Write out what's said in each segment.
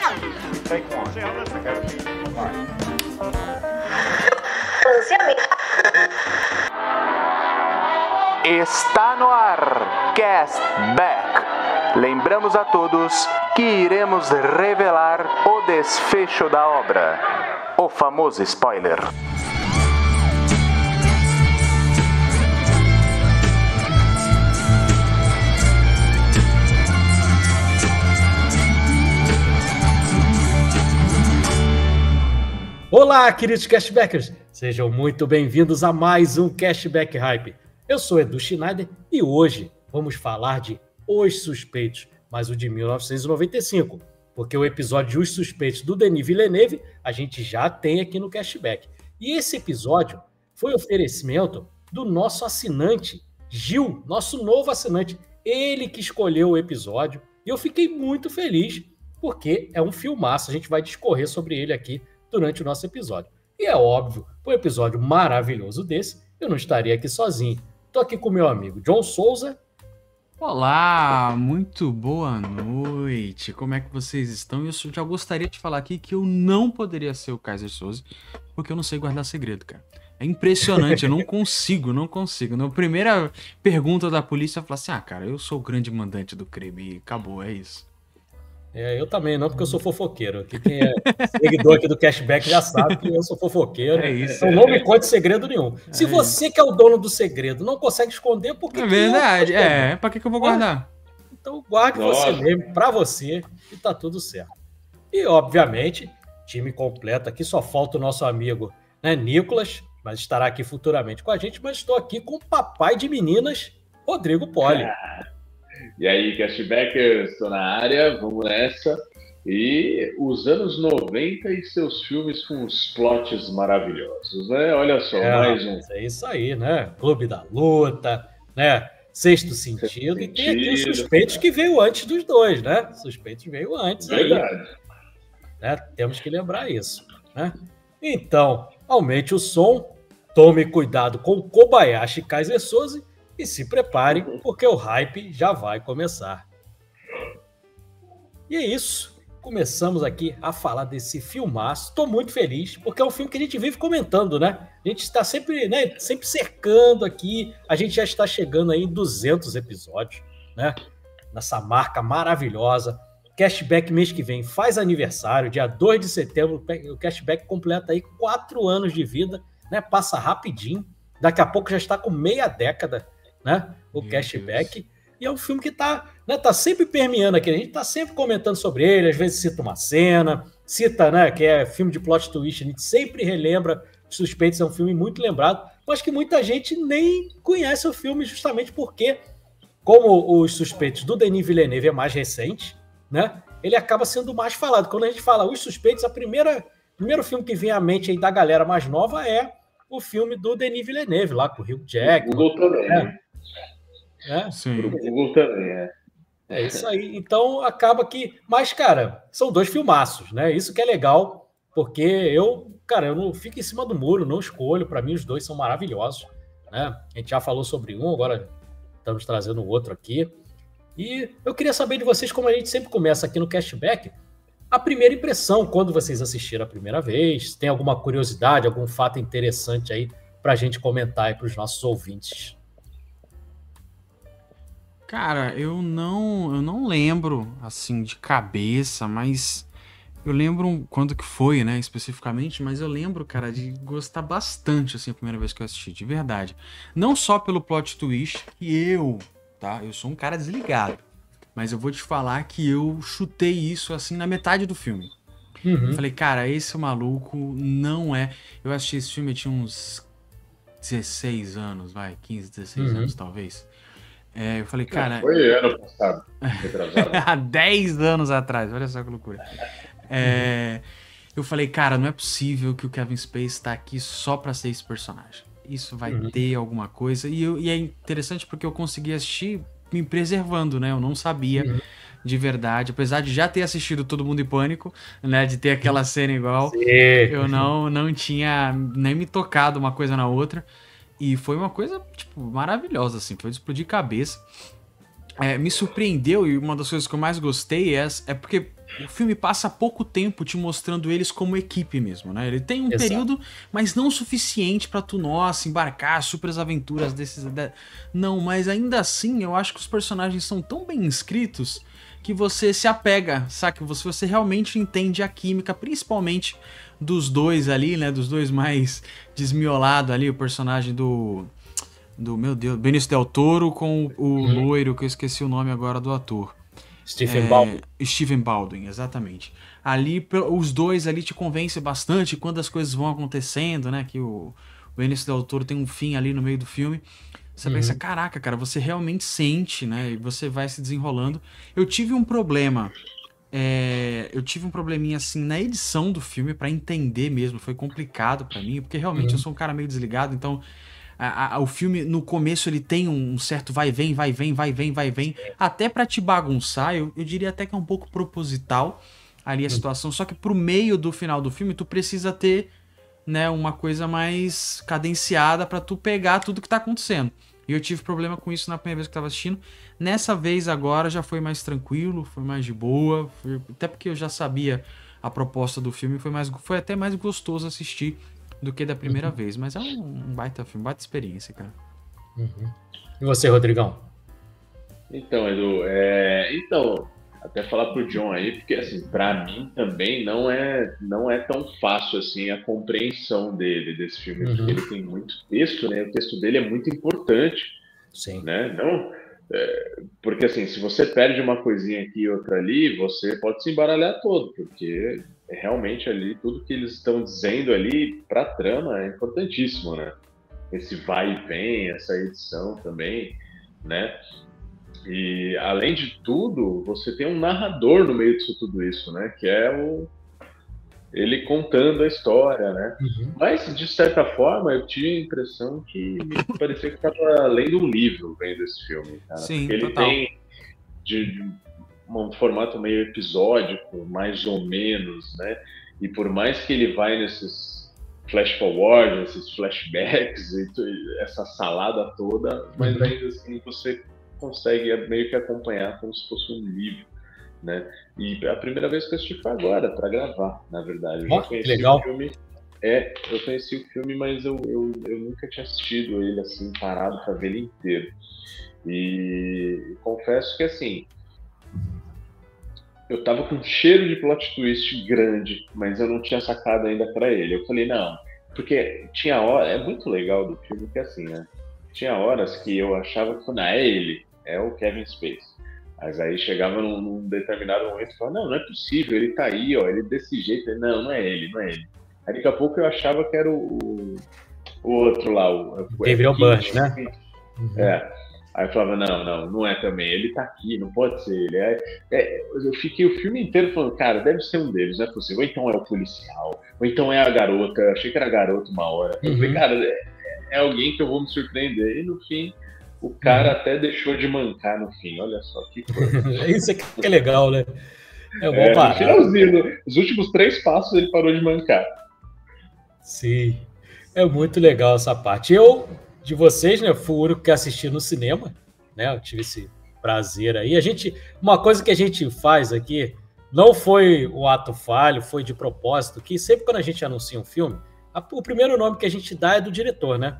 Take one. I gotta see. Está no ar, Castback. Lembramos a todos que iremos revelar o desfecho da obra, o famoso spoiler. Olá, queridos Cashbackers! Sejam muito bem-vindos a mais um Cashback Hype. Eu sou Edu Schneider e hoje vamos falar de Os Suspeitos, mas o de 1995, porque o episódio de Os Suspeitos do Denis Villeneuve a gente já tem aqui no Cashback. E esse episódio foi oferecimento do nosso assinante, Gil, nosso novo assinante. Ele que escolheu o episódio e eu fiquei muito feliz porque é um filmaço, a gente vai discorrer sobre ele aqui durante o nosso episódio. E é óbvio, por um episódio maravilhoso desse, eu não estaria aqui sozinho. Estou aqui com meu amigo John Souza. Olá, muito boa noite. Como é que vocês estão? Eu já gostaria de falar aqui que eu não poderia ser o Kaiser Soze, porque eu não sei guardar segredo, cara. É impressionante, eu não consigo. Na primeira pergunta da polícia, eu falo assim, cara, eu sou o grande mandante do crime e acabou, é isso. Eu também não, porque eu sou fofoqueiro. Quem é seguidor aqui do Cashback já sabe que eu sou fofoqueiro. É isso. Então não me conte segredo nenhum. Se você que é o dono do segredo não consegue esconder, por que é verdade, pra que eu vou guardar? Então guarde você mesmo, pra você, e tá tudo certo. E, obviamente, time completo aqui, só falta o nosso amigo, né, Nicolas, mas estará aqui futuramente com a gente, mas estou aqui com o papai de meninas, Rodrigo Poli. E aí, Cashbackers, estou na área, vamos nessa. E os anos 90 e seus filmes com os plots maravilhosos, né? Olha só, mais um. É isso aí, né? Clube da Luta, né? Sexto Sentido. E tem aqui os Suspeitos que veio antes dos dois, né? Suspeitos veio antes. Verdade. Aí, né? Temos que lembrar isso, né? Então, aumente o som, tome cuidado com o Kobayashi Kaiser Soze e se prepare, porque o hype já vai começar. E é isso. Começamos aqui a falar desse filmaço. Estou muito feliz, porque é um filme que a gente vive comentando, né? A gente está sempre, né, sempre cercando aqui. A gente já está chegando aí em 200 episódios, né? Nessa marca maravilhosa. Cashback mês que vem faz aniversário, dia 2 de setembro. O Cashback completa aí 4 anos de vida, né? Passa rapidinho. Daqui a pouco já está com meia década, né? O Cashback. E é um filme que tá sempre permeando aqui. A gente tá sempre comentando sobre ele, às vezes cita uma cena, cita, né, que é filme de plot twist. A gente sempre relembra. Os Suspeitos é um filme muito lembrado, mas que muita gente nem conhece o filme justamente porque, como Os Suspeitos do Denis Villeneuve é mais recente, né, ele acaba sendo mais falado. Quando a gente fala Os Suspeitos, o primeiro filme que vem à mente aí da galera mais nova é o filme do Denis Villeneuve, lá com o Hugh Jackman. O Google também, né? Sim. O Google também, É isso aí. Então, acaba que... Mas, cara, são dois filmaços, né? Isso que é legal, porque eu não fico em cima do muro, não escolho. Para mim, os dois são maravilhosos, né? A gente já falou sobre um, agora estamos trazendo o outro aqui. E eu queria saber de vocês, como a gente sempre começa aqui no Cashback, a primeira impressão, quando vocês assistiram a primeira vez, tem alguma curiosidade, algum fato interessante aí pra gente comentar aí pros nossos ouvintes. Cara, eu não lembro, assim, de cabeça, mas eu lembro quando que foi, né, especificamente, mas eu lembro, cara, de gostar bastante, assim, a primeira vez que eu assisti, de verdade. Não só pelo plot twist, que eu sou um cara desligado, mas eu vou te falar que eu chutei isso, assim, na metade do filme. Eu falei, cara, esse maluco não é... Eu assisti esse filme, eu tinha uns 16 anos, 15, 16 anos, talvez. Eu falei, cara... Foi ano passado, retrasado. Há 10 anos atrás, olha só que loucura. Eu falei, cara, não é possível que o Kevin Spacey tá aqui só pra ser esse personagem. Isso vai ter alguma coisa. E é interessante porque eu consegui assistir me preservando, né? Eu não sabia de verdade, apesar de já ter assistido Todo Mundo em Pânico, né? De ter aquela cena igual. Sim. Eu não tinha nem me tocado uma coisa na outra. E foi uma coisa, tipo, maravilhosa, assim. Foi de explodir cabeça. Me surpreendeu, e uma das coisas que eu mais gostei é porque o filme passa pouco tempo te mostrando eles como equipe mesmo, né? Ele tem um período, mas não o suficiente pra tu, nossa, embarcar super aventuras desses... Não, mas ainda assim, eu acho que os personagens são tão bem escritos que você se apega, saca? Você realmente entende a química, principalmente dos dois ali, né? Dos dois mais desmiolados ali, o personagem do meu Deus, Benício Del Toro com o loiro, que eu esqueci o nome agora do ator. Steven Baldwin, exatamente. Ali, os dois ali te convencem bastante quando as coisas vão acontecendo, né? Que o Benício Del Toro tem um fim ali no meio do filme. Você pensa, caraca, cara, você realmente sente, né? E você vai se desenrolando. Eu tive um problema. Eu tive um probleminha assim na edição do filme pra entender mesmo. Foi complicado pra mim, porque realmente eu sou um cara meio desligado, então. O filme, no começo, ele tem um certo vai vem, até pra te bagunçar, eu diria até que é um pouco proposital ali a situação, só que pro meio do final do filme, tu precisa ter, né, uma coisa mais cadenciada pra tu pegar tudo que tá acontecendo. E eu tive problema com isso na primeira vez que eu tava assistindo. Nessa vez agora já foi mais tranquilo, foi mais de boa, até porque eu já sabia a proposta do filme, foi até mais gostoso assistir do que da primeira vez, mas é um baita filme, baita experiência, cara. E você, Rodrigão? Então, Edu, até falar pro John aí, porque assim, pra mim também não é tão fácil assim a compreensão desse filme, porque ele tem muito texto, né? O texto dele é muito importante, Sim. Né? Não, porque assim, se você perde uma coisinha aqui e outra ali, você pode se embaralhar todo, porque realmente ali, tudo que eles estão dizendo ali pra trama é importantíssimo, né? Esse vai e vem, essa edição também, né? E além de tudo, você tem um narrador no meio disso tudo isso, né? Que é ele contando a história, né? Mas, de certa forma, eu tinha a impressão que me parecia que estava lendo um livro vendo esse filme, cara. Sim, porque ele total. tem um formato meio episódico, mais ou menos, né? E por mais que ele vai nesses flash forward, esses flashbacks, e essa salada toda, mas ainda assim você consegue meio que acompanhar como se fosse um livro, né? E a primeira vez que eu assisti foi agora, para gravar, na verdade. Eu já conheci legal. o filme. Eu conheci o filme, mas eu nunca tinha assistido ele assim, parado para ver ele inteiro. E confesso que assim, eu tava com um cheiro de plot twist grande, mas eu não tinha sacado ainda para ele. Eu falei, não, porque tinha hora, é muito legal do filme que assim, né? Tinha horas que eu achava que não é ele, é o Kevin Spacey. Mas aí chegava num determinado momento e falava, não é possível, ele tá aí, ó, ele desse jeito. Não é ele. Aí daqui a pouco eu achava que era o outro lá, o Gabriel Byrne, né? Aí eu falava, não é também, ele tá aqui, não pode ser ele. Eu fiquei o filme inteiro falando, cara, deve ser um deles, não é possível. Ou então é o policial, ou então é a garota, eu achei que era a garota uma hora. Eu falei, cara, é alguém que eu vou me surpreender. E no fim, o cara até deixou de mancar no fim, olha só que coisa. Isso aqui que é legal, né? É bom parar. No finalzinho, os últimos 3 passos ele parou de mancar. Sim, é muito legal essa parte. Eu, de vocês, né, fui o único que assisti no cinema, né? Eu tive esse prazer aí. Uma coisa que a gente faz aqui, não foi o ato falho, foi de propósito, que sempre quando a gente anuncia um filme, o primeiro nome que a gente dá é do diretor, né?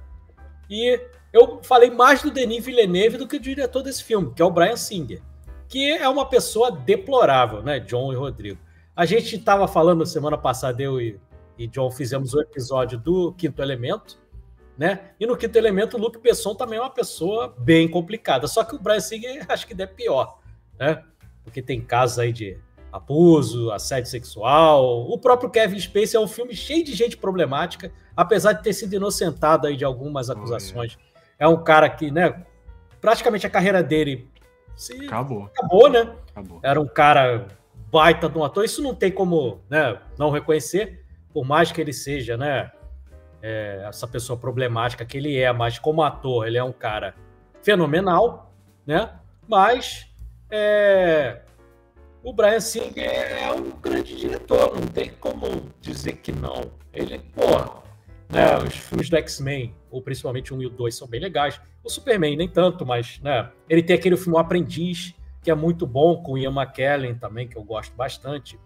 E eu falei mais do Denis Villeneuve do que do diretor desse filme, que é o Bryan Singer, que é uma pessoa deplorável, né, John e Rodrigo? A gente estava falando semana passada, eu e John fizemos um episódio do Quinto Elemento, né? E no Quinto Elemento o Luc Besson também é uma pessoa bem complicada, só que o Bryan Singer acho que é pior, né? Porque tem casos aí de abuso, assédio sexual. O próprio Kevin Spacey é um filme cheio de gente problemática, apesar de ter sido inocentado aí de algumas acusações. É um cara que, né, praticamente a carreira dele acabou, né? Acabou. Era um cara baita de um ator. Isso não tem como, né, não reconhecer, por mais que ele seja, né, essa pessoa problemática que ele é, mas como ator ele é um cara fenomenal, né? Mas o Bryan Singer é um grande diretor, não tem como dizer que não. Ele, né, os filmes do X-Men, ou principalmente o 1 e o 2, são bem legais. O Superman nem tanto, mas, né, ele tem aquele filme O Aprendiz, que é muito bom, com Ian McKellen também, que eu gosto bastante.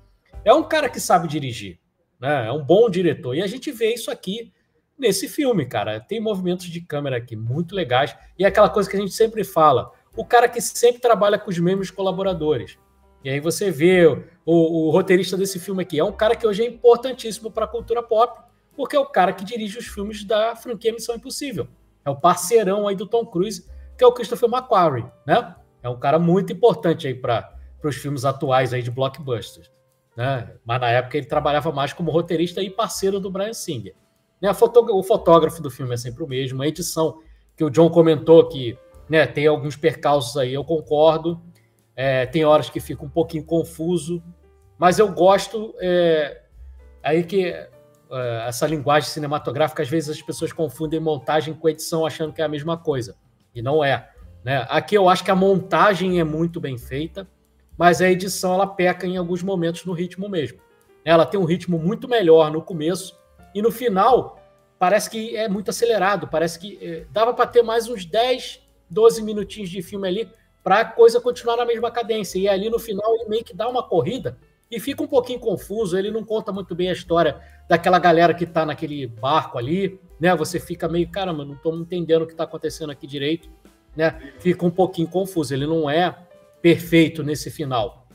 É um cara que sabe dirigir, né? É um bom diretor. E a gente vê isso aqui nesse filme, cara. Tem movimentos de câmera aqui muito legais. E é aquela coisa que a gente sempre fala, o cara que sempre trabalha com os mesmos colaboradores. E aí você vê o roteirista desse filme aqui. É um cara que hoje é importantíssimo para a cultura pop, porque é o cara que dirige os filmes da franquia Missão Impossível. É o parceirão aí do Tom Cruise, que é o Christopher McQuarrie, né? É um cara muito importante aí para os filmes atuais aí de blockbusters, né? Mas na época ele trabalhava mais como roteirista e parceiro do Bryan Singer. Né? O fotógrafo do filme é sempre o mesmo. A edição que o John comentou que, né, tem alguns percalços aí, eu concordo. Tem horas que fica um pouquinho confuso, mas eu gosto aí que essa linguagem cinematográfica, às vezes as pessoas confundem montagem com edição achando que é a mesma coisa, e não é, né? Aqui eu acho que a montagem é muito bem feita, mas a edição ela peca em alguns momentos no ritmo mesmo. Ela tem um ritmo muito melhor no começo, e no final parece que é muito acelerado, parece que dava para ter mais uns 10, 12 minutinhos de filme ali para a coisa continuar na mesma cadência. E ali no final ele meio que dá uma corrida e fica um pouquinho confuso, ele não conta muito bem a história daquela galera que está naquele barco ali, né? Você fica meio, caramba, não estou entendendo o que está acontecendo aqui direito, né? Fica um pouquinho confuso, ele não é perfeito nesse final.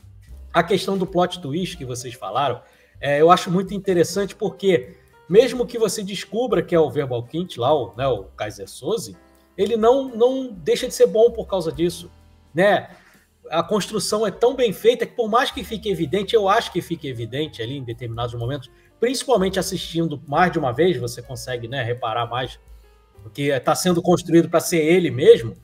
A questão do plot twist que vocês falaram, eu acho muito interessante porque mesmo que você descubra que é o Verbal Kint lá, o Keyser Söze, ele não deixa de ser bom por causa disso, né? A construção é tão bem feita que por mais que fique evidente, eu acho que fique evidente ali em determinados momentos, principalmente assistindo mais de uma vez, você consegue, né, reparar mais, porque está sendo construído para ser ele mesmo,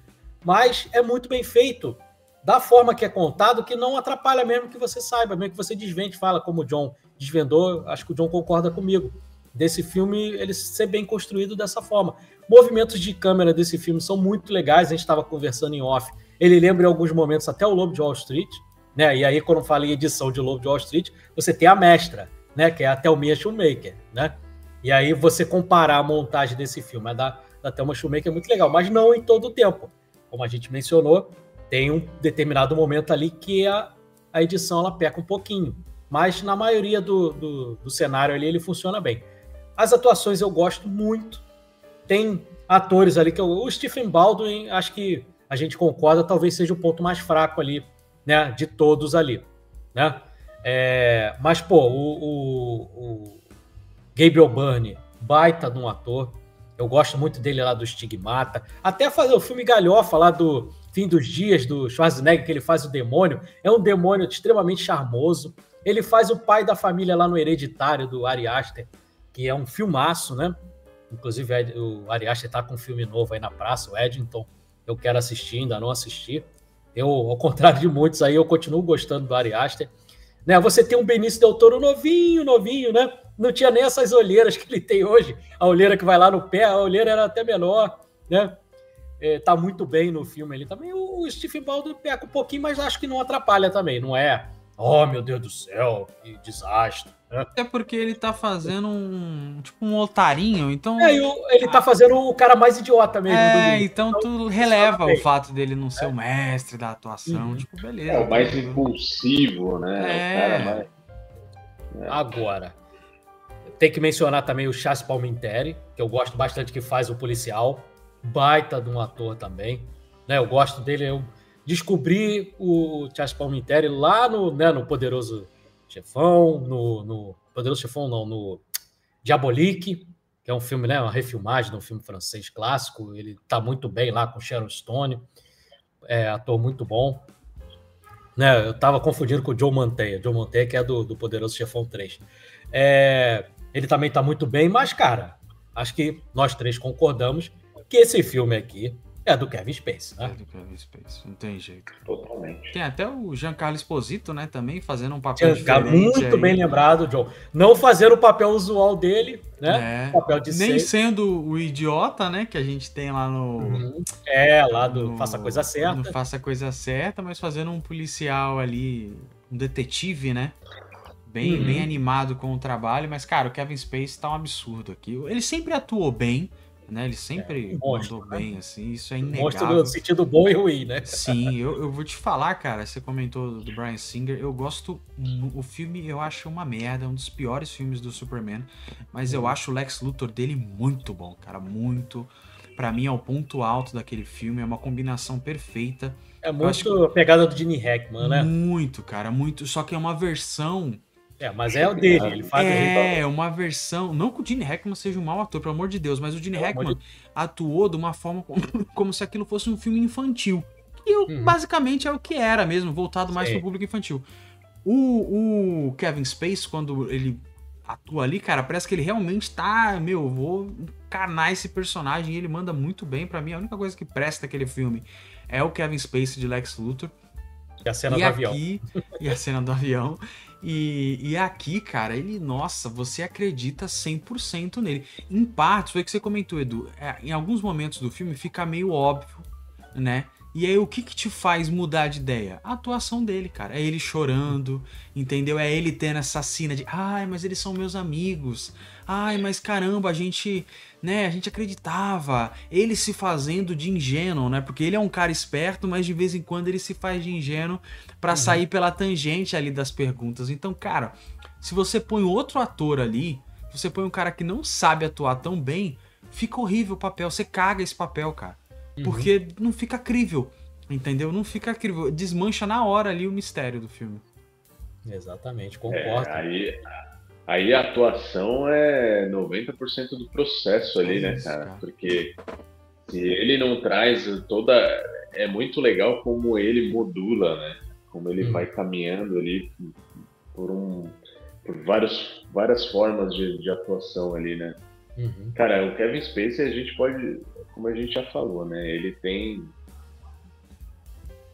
mas é muito bem feito, da forma que é contado, que não atrapalha mesmo que você saiba, mesmo que você desvende, fala como o John desvendou, acho que o John concorda comigo, desse filme ele ser bem construído dessa forma. Movimentos de câmera desse filme são muito legais, a gente estava conversando em off, ele lembra em alguns momentos até o Lobo de Wall Street, né? E aí quando eu falo em edição de Lobo de Wall Street, você tem a mestra, né? Que é a Thelma Shoemaker, né? E aí você comparar a montagem desse filme, a da Thelma Shoemaker é muito legal, mas não em todo o tempo. Como a gente mencionou, tem um determinado momento ali que a edição ela peca um pouquinho, mas na maioria do cenário ali ele funciona bem. As atuações eu gosto muito, tem atores ali que o Stephen Baldwin, acho que a gente concorda, talvez seja o ponto mais fraco ali, né, de todos ali, né? Mas, pô, o Gabriel Byrne, baita de um ator, eu gosto muito dele lá do Stigmata, até fazer o filme galhofa lá do Fim dos Dias, do Schwarzenegger, que ele faz o demônio, é um demônio extremamente charmoso, ele faz o pai da família lá no Hereditário, do Ari Aster, que é um filmaço, né? Inclusive o Ari Aster tá com um filme novo aí na praça, o Eddington, eu quero assistir, ainda não assisti. Eu, ao contrário de muitos aí, eu continuo gostando do Ari Aster. Né? Você tem um Benício Del Toro novinho, né? Não tinha nem essas olheiras que ele tem hoje. A olheira que vai lá no pé, a olheira era até menor, né? Tá muito bem no filme ali também. O Stephen Baldwin peca um pouquinho, mas acho que não atrapalha também. Não é, oh meu Deus do céu, que desastre. É porque ele tá fazendo um otarinho, então... ele tá fazendo o cara mais idiota mesmo do mundo. Então tu releva o fato dele não ser o mestre da atuação, tipo, beleza. O mais impulsivo, né? O cara mais... Agora, tem que mencionar também o Chas Palminteri, que eu gosto bastante, que faz o policial, baita de um ator também, né? Eu gosto dele, eu descobri o Chas Palminteri lá no Poderoso Chefão, no Poderoso Chefão não, no Diabolique, que é um filme, né, uma refilmagem de um filme francês clássico, ele tá muito bem lá com Sharon Stone, ator muito bom, né, eu tava confundindo com o Joe Mantegna que é do Poderoso Chefão 3, ele também tá muito bem, mas cara, acho que nós três concordamos que esse filme aqui é do Kevin Spacey, né? É do Kevin Spacey, não tem jeito. Totalmente. Tem até o Giancarlo Esposito, né, também fazendo um papel diferente. Muito aí. Bem lembrado, John. Não fazendo o papel usual dele, né? Papel de nem sendo o idiota, né, que a gente tem lá no... lá do Faça a Coisa Certa. No Faça a Coisa Certa, mas fazendo um policial ali, um detetive, né? Bem animado com o trabalho, mas, cara, o Kevin Spacey tá um absurdo aqui. Ele sempre atuou bem, né? Ele sempre monstro, mandou né? bem, assim, isso é Mostra inegável. no sentido bom e ruim, né? Sim, eu vou te falar, cara, você comentou do Bryan Singer, eu gosto, o filme eu acho uma merda, é um dos piores filmes do Superman, mas eu acho o Lex Luthor dele muito bom, cara, muito. Pra mim é o ponto alto daquele filme, é uma combinação perfeita. É Eu acho muito a pegada do Gene Hackman, né? muito, cara, muito, só que é uma versão. Mas é o dele, ele faz do jeito. É, uma versão. Não que o Gene Hackman seja um mau ator, pelo amor de Deus, mas o Gene Pelo amor Hackman atuou de uma forma como se aquilo fosse um filme infantil. E basicamente é o que era mesmo, voltado mais Sim. pro público infantil. O Kevin Spacey, quando ele atua ali, cara, parece que ele realmente tá, vou encarnar esse personagem e ele manda muito bem. Pra mim, a única coisa que presta daquele filme é o Kevin Spacey de Lex Luthor. E a cena do avião. E a cena do avião. E aqui, cara, ele, nossa, você acredita 100% nele. Em partes, foi o que você comentou, Edu, em alguns momentos do filme fica meio óbvio, né? E aí, o que te faz mudar de ideia? A atuação dele, cara. É ele chorando, entendeu? É ele tendo essa cena de, ai, mas eles são meus amigos. Ai, mas caramba, a gente acreditava. Ele se fazendo de ingênuo, né? Porque ele é um cara esperto, mas de vez em quando ele se faz de ingênuo pra sair pela tangente ali das perguntas. Então, cara, se você põe outro ator ali, se você põe um cara que não sabe atuar tão bem, fica horrível o papel. Você caga esse papel, cara. Porque não fica crível, entendeu? Não fica crível. Desmancha na hora ali o mistério do filme. Exatamente, concordo. Aí a atuação é 90% do processo ali, né, cara? Porque se ele não traz toda... É muito legal como ele modula, né? Como ele vai caminhando ali por várias formas de atuação ali, né? Cara, o Kevin Spacey, a gente pode... Como a gente já falou, né? Ele tem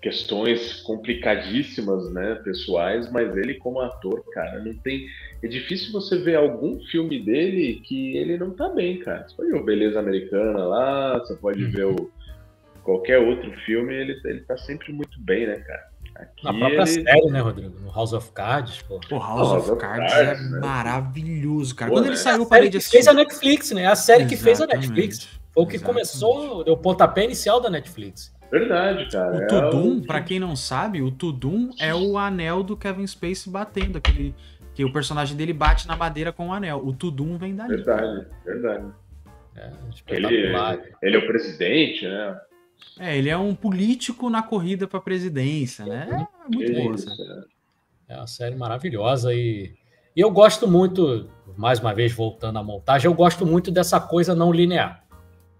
questões complicadíssimas, né? Pessoais, mas ele como ator, cara, não tem... É difícil você ver algum filme dele que ele não tá bem, cara. Você pode ver o Beleza Americana lá, você pode ver qualquer outro filme, ele tá sempre muito bem, né, cara? Aqui Na própria série, né, Rodrigo? No House of Cards, pô. O House of Cards é maravilhoso, cara. Pô, Quando né? ele saiu, eu A parei série de que assistir. fez a Netflix, né? A série que fez a Exatamente. Netflix. Foi o que começou, deu o pontapé inicial da Netflix. Verdade, cara. O Tudum, pra quem não sabe, o Tudum é o anel do Kevin Spacey batendo, que o personagem dele bate na madeira com o anel. O Tudum vem dali. Verdade. Espetacular. Ele é o presidente, né? Ele é um político na corrida pra presidência, né? É muito boa. É uma série maravilhosa e eu gosto muito, mais uma vez voltando à montagem, eu gosto muito dessa coisa não linear,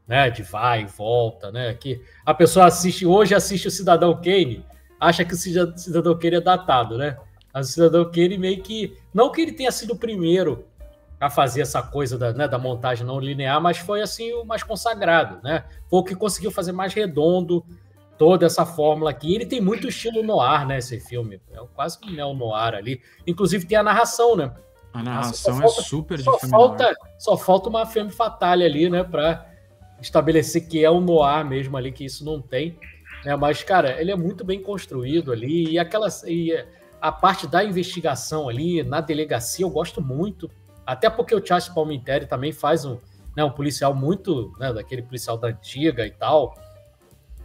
né? De vai e volta, né? Que a pessoa assiste o Cidadão Kane, acha que o Cidadão Kane é datado, né? Mas o Cidadão Kane meio que, não que ele tenha sido o primeiro a fazer essa coisa da montagem não linear, mas foi assim o mais consagrado, né? Foi o que conseguiu fazer mais redondo toda essa fórmula aqui. Ele tem muito estilo noir, né, esse filme. É quase um neo-noir ali. Inclusive tem a narração, né? A narração é super de filme noir. Só falta uma femme fatale ali, né, pra estabelecer que é um noir mesmo ali, que isso não tem. Né? Mas, cara, ele é muito bem construído ali. E a parte da investigação ali, na delegacia, eu gosto muito. Até porque o Charles Palminteri também faz um policial muito, né, daquele policial da antiga e tal.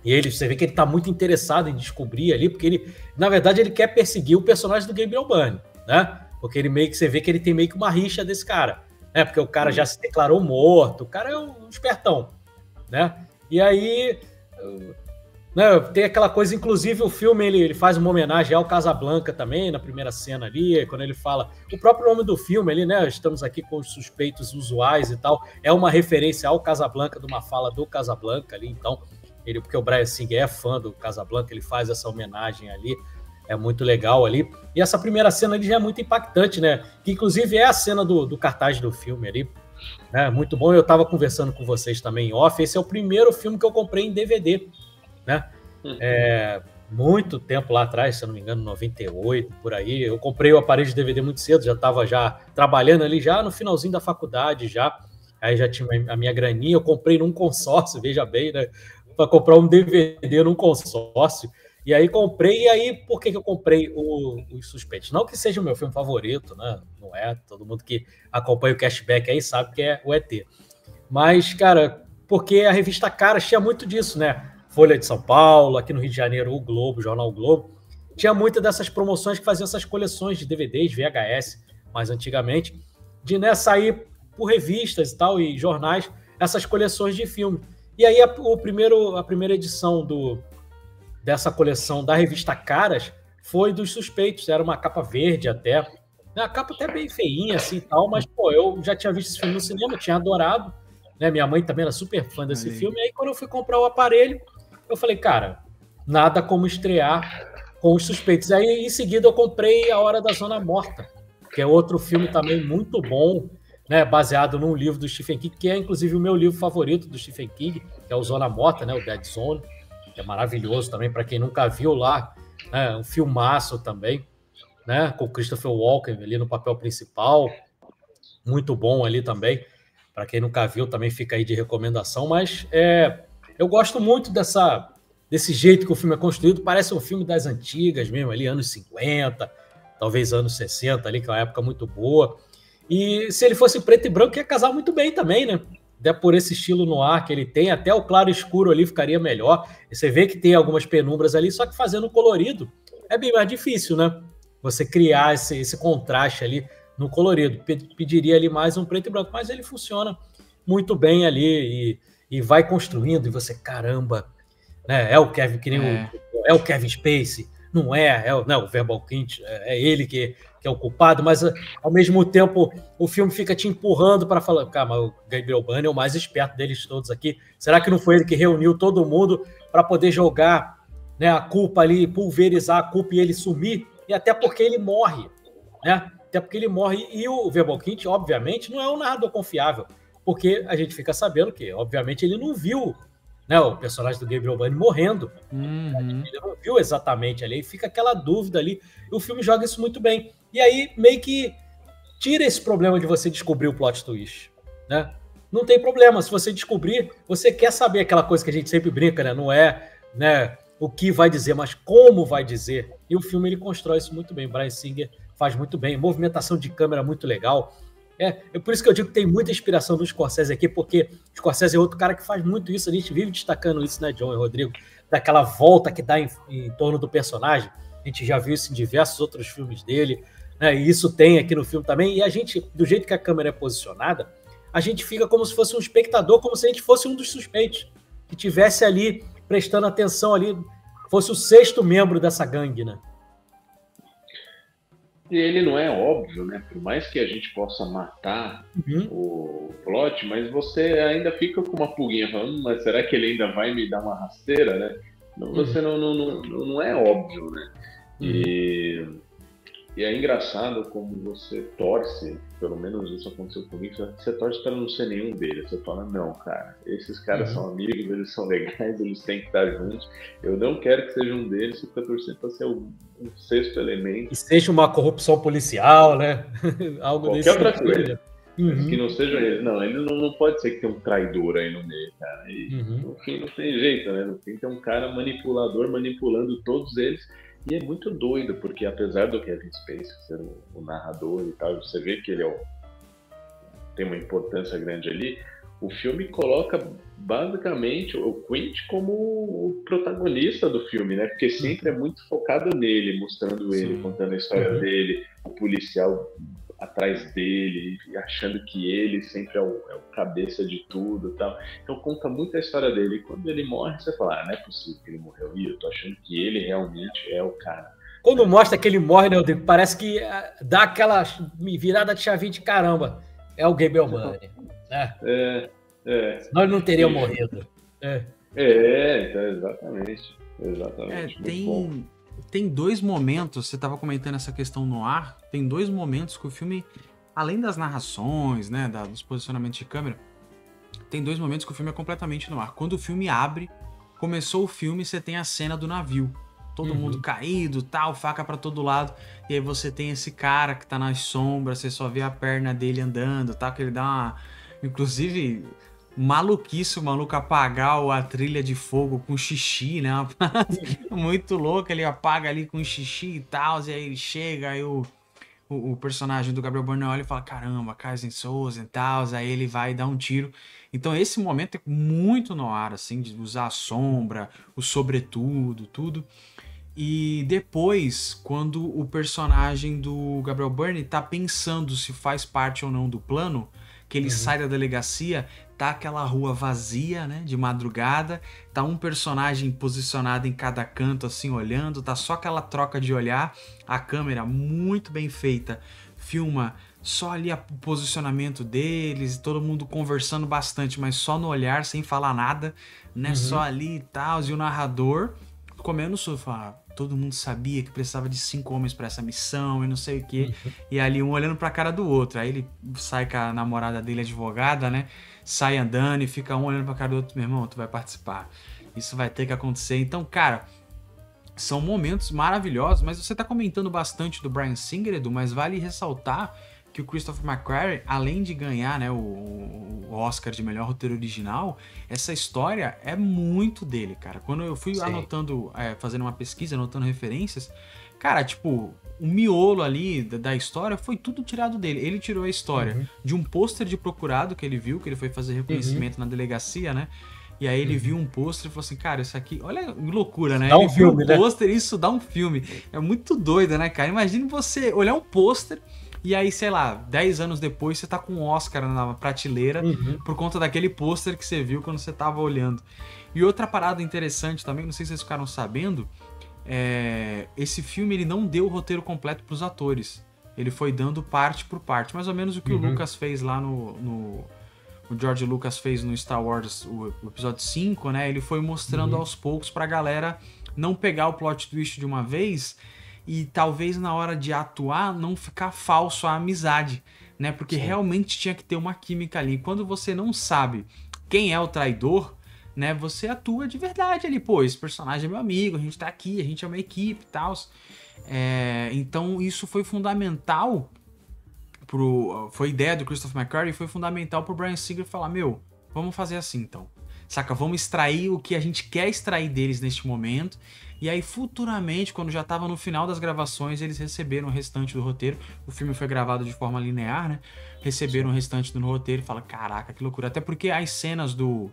E você vê que ele tá muito interessado em descobrir ali, porque ele, na verdade, ele quer perseguir o personagem do Gabriel Byrne, né? Porque você vê que ele tem meio que uma rixa desse cara, né? Porque o cara já se declarou morto, o cara é um espertão, né? E aí, né, tem aquela coisa, inclusive o filme ele faz uma homenagem ao Casablanca também, na primeira cena ali, quando ele fala, o próprio nome do filme ali, né, estamos aqui com os suspeitos usuais e tal, é uma referência ao Casablanca, de uma fala do Casablanca ali, então, porque o Bryan Singer é fã do Casablanca, ele faz essa homenagem ali, é muito legal ali, e essa primeira cena ali já é muito impactante, né, que inclusive é a cena do cartaz do filme ali, né, muito bom, eu tava conversando com vocês também em off, esse é o primeiro filme que eu comprei em DVD, né? Muito tempo lá atrás, se eu não me engano, 98, por aí. Eu comprei o aparelho de DVD muito cedo, já estava já trabalhando ali, já no finalzinho da faculdade, já. Aí já tinha a minha graninha, eu comprei num consórcio, veja bem, né? Para comprar um DVD num consórcio. E aí comprei, e aí por que eu comprei Os Suspeitos? Não que seja o meu filme favorito, né? Não é, todo mundo que acompanha o Cashback aí sabe que é o ET. Mas, cara, porque a revista Caras tinha muito disso, né? Folha de São Paulo, aqui no Rio de Janeiro, o Globo, o Jornal Globo. Tinha muitas dessas promoções que faziam essas coleções de DVDs, VHS, mais antigamente, de, né, sair por revistas e tal, e jornais, essas coleções de filme. E aí a primeira edição dessa coleção da revista Caras foi dos Suspeitos, era uma capa verde até, a capa até bem feinha assim e tal, mas pô, eu já tinha visto esse filme no cinema, tinha adorado, né? Minha mãe também era super fã desse filme, e aí quando eu fui comprar o aparelho, eu falei, cara, nada como estrear com Os Suspeitos. Aí em seguida eu comprei A Hora da Zona Morta, que é outro filme também muito bom, né, baseado num livro do Stephen King, que é inclusive o meu livro favorito do Stephen King, que é o Zona Morta, né, o Dead Zone, que é maravilhoso também, para quem nunca viu lá, né, um filmaço também, né, com o Christopher Walken ali no papel principal, muito bom ali também, para quem nunca viu também fica aí de recomendação, mas eu gosto muito desse jeito que o filme é construído, parece um filme das antigas mesmo, ali anos 50, talvez anos 60 ali, que é uma época muito boa, e se ele fosse preto e branco ia casar muito bem também, né? Até por esse estilo no ar que ele tem, até o claro e escuro ali ficaria melhor. E você vê que tem algumas penumbras ali, só que fazendo colorido é bem mais difícil, né? Você criar esse contraste ali no colorido. Pediria ali mais um preto e branco, mas ele funciona muito bem ali e vai construindo, e você, caramba, né? É o Kevin, que nem é o Kevin Spacey, não é o Verbal Kint, é ele que é o culpado, mas ao mesmo tempo o filme fica te empurrando para falar, cara, mas o Gabriel Byrne é o mais esperto deles todos aqui. Será que não foi ele que reuniu todo mundo para poder jogar, né, a culpa ali, pulverizar a culpa e ele sumir? E até porque ele morre, né? Até porque ele morre. E o Verbal Kint, obviamente, não é um narrador confiável, porque a gente fica sabendo que, obviamente, ele não viu, né, o personagem do Gabriel Byrne morrendo. Ele não viu exatamente ali, fica aquela dúvida ali, e o filme joga isso muito bem. E aí meio que tira esse problema de você descobrir o plot twist, né? Não tem problema, se você descobrir, você quer saber aquela coisa que a gente sempre brinca, né? Não é, né, o que vai dizer, mas como vai dizer. E o filme ele constrói isso muito bem, Bryan Singer faz muito bem, movimentação de câmera muito legal. É por isso que eu digo que tem muita inspiração do Scorsese aqui, porque o Scorsese é outro cara que faz muito isso, a gente vive destacando isso, né, John e Rodrigo, daquela volta que dá em torno do personagem, a gente já viu isso em diversos outros filmes dele, né, e isso tem aqui no filme também, e a gente, do jeito que a câmera é posicionada, a gente fica como se fosse um espectador, como se a gente fosse um dos suspeitos, que tivesse ali, prestando atenção ali, fosse o sexto membro dessa gangue, né? E ele não é óbvio, né? Por mais que a gente possa matar o plot, mas você ainda fica com uma pulguinha falando, mas será que ele ainda vai me dar uma rasteira, né? Você não é óbvio, né? E é engraçado como você torce, pelo menos isso aconteceu comigo, você torce para não ser nenhum deles. Você fala, não, cara, esses caras são amigos, eles são legais, eles têm que estar juntos. Eu não quero que seja um deles, você fica torcendo para ser um sexto elemento. E seja uma corrupção policial, né? Algo qualquer desse outra tipo. coisa. Que não seja ele. Não, ele não pode ser que tenha um traidor aí no meio, cara. E no fim não tem jeito, né? No fim tem um cara manipulador manipulando todos eles. E é muito doido, porque apesar do Kevin Spacey ser o narrador e tal, você vê que ele tem uma importância grande ali, o filme coloca basicamente o Quint como o protagonista do filme, né? Porque sempre é muito focado nele, mostrando ele, contando a história dele, o policial atrás dele, achando que ele sempre é o cabeça de tudo e tal. Então conta muito a história dele. E quando ele morre, você fala, não é possível que ele morreu. E eu tô achando que ele realmente é o cara. Quando mostra que ele morre, né, Rodrigo, parece que dá aquela virada de chavinha de caramba. É o Gabriel Byrne, né? Senão ele não teria morrido. Então, exatamente. Tem dois momentos, você estava comentando essa questão no ar, tem dois momentos que o filme, além das narrações, né, dos posicionamentos de câmera, tem dois momentos que o filme é completamente no ar. Quando o filme abre, começou o filme, você tem a cena do navio. Todo mundo caído, tal, faca pra todo lado. E aí você tem esse cara que tá nas sombras, você só vê a perna dele andando, tal, que ele dá uma... Inclusive... maluquice o maluco apagar a trilha de fogo com xixi, né? Muito louco, ele apaga ali com xixi e tal, e aí ele chega, aí o o personagem do Gabriel Byrne olha e fala, caramba, Kaiser Soze e tal, aí ele vai dar um tiro. Então esse momento é muito no ar, assim, de usar a sombra, o sobretudo, tudo. E depois, quando o personagem do Gabriel Byrne tá pensando se faz parte ou não do plano, que ele sai da delegacia, tá aquela rua vazia, né, de madrugada, tá um personagem posicionado em cada canto, assim, olhando, tá só aquela troca de olhar, a câmera muito bem feita, filma só ali o posicionamento deles, todo mundo conversando bastante, mas só no olhar, sem falar nada, né, só ali e tal, e o narrador comendo sofá. Todo mundo sabia que precisava de 5 homens pra essa missão e não sei o quê. E ali um olhando pra cara do outro. Aí ele sai com a namorada dele, advogada, né? Sai andando e fica um olhando pra cara do outro. Meu irmão, tu vai participar. Isso vai ter que acontecer. Então, cara, são momentos maravilhosos. Mas você tá comentando bastante do Bryan Singer, Edu, mas vale ressaltar que o Christopher McQuarrie, além de ganhar, né, o Oscar de melhor roteiro original, essa história é muito dele, cara. Quando eu fui anotando, fazendo uma pesquisa, anotando referências, cara, tipo, o miolo ali da história foi tudo tirado dele. Ele tirou a história de um pôster de procurado que ele viu, que ele foi fazer reconhecimento na delegacia, né? E aí ele viu um pôster e falou assim, cara, isso aqui, olha que loucura, né? Ele viu um pôster e isso dá um filme. É muito doido, né, cara? Imagine você olhar um pôster e aí, sei lá, 10 anos depois você tá com um Oscar na prateleira por conta daquele pôster que você viu quando você tava olhando. E outra parada interessante também, não sei se vocês ficaram sabendo, esse filme ele não deu o roteiro completo pros atores. Ele foi dando parte por parte, mais ou menos o que o Lucas fez lá o George Lucas fez no Star Wars, o episódio 5, né? Ele foi mostrando aos poucos pra galera não pegar o plot twist de uma vez e talvez na hora de atuar não ficar falso a amizade, né? Porque realmente tinha que ter uma química ali. Quando você não sabe quem é o traidor, né? Você atua de verdade ali. Pô, esse personagem é meu amigo, a gente tá aqui, a gente é uma equipe e tal. Então isso foi fundamental foi ideia do Christopher McQuarrie e foi fundamental pro Bryan Singer falar, meu, vamos fazer assim então. Saca? Vamos extrair o que a gente quer extrair deles neste momento. E aí, futuramente, quando já tava no final das gravações, eles receberam o restante do roteiro. O filme foi gravado de forma linear, né? Receberam o restante do roteiro e falaram, caraca, que loucura. Até porque as cenas do